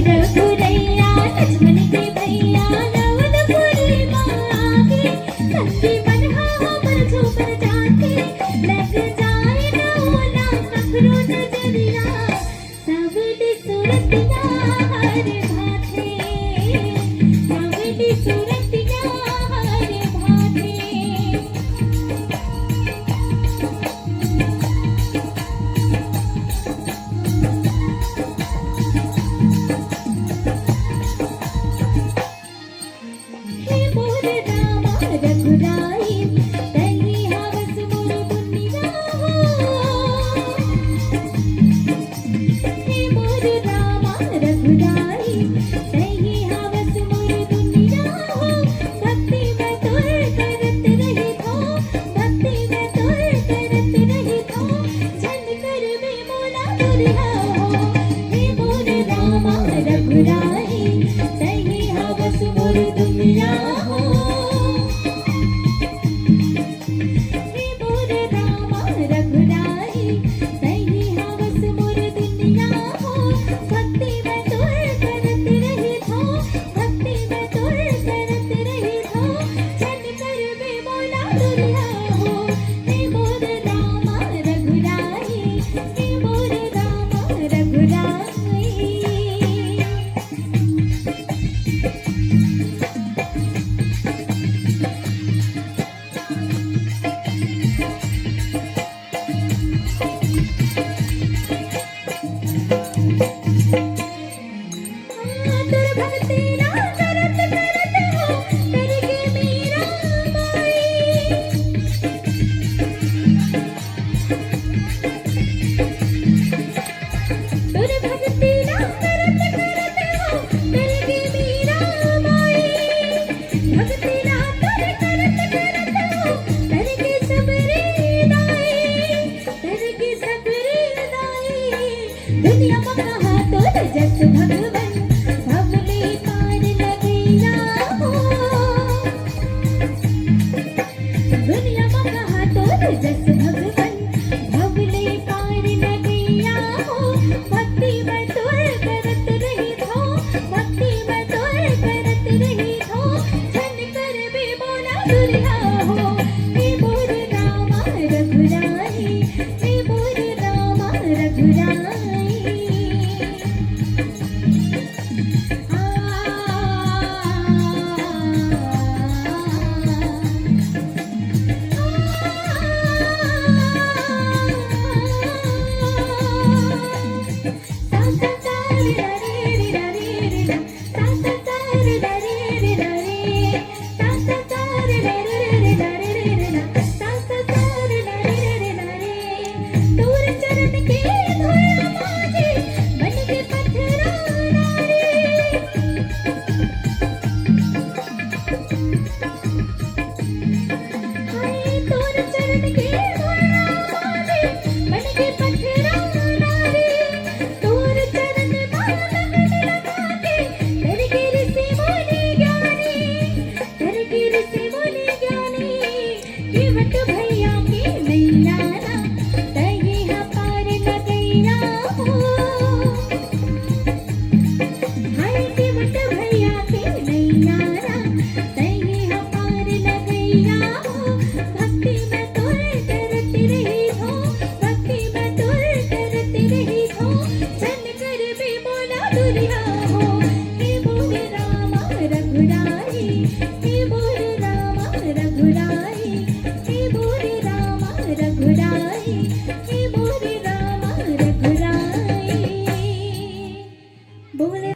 रघुरैया लक्ष्मण के भैया नवनपुरी मांगे संगी बनहा पर झोपर जाके लग जाए नौला कखरो नजरिया सावली सूरतिया हरे भाथे सावली सूरतिया हरे भाथे रघुराई तही हवस मोर दुनिया हो हे मोर रामा रघुराई तही हवस मोर दुनिया हो भक्ति में तोर करत रही थो भक्ति में तोर करत रही थो जन कर बे मोला दुरिया हो हे मोर रामा रघुराई तही हवस मोर दुनिया हो दुनिया महा तो जस भगवन भवले पार लगैया हो दुनिया महा तो जस भगवन भवले पार लगैया हो भक्ति में तोर करत रही थो भक्ति में तोर करत रही थो जन कर बे बोला दुरिया हो हे मोर रामा रघुराई हे मोर रामा रघुराई दुनिया हो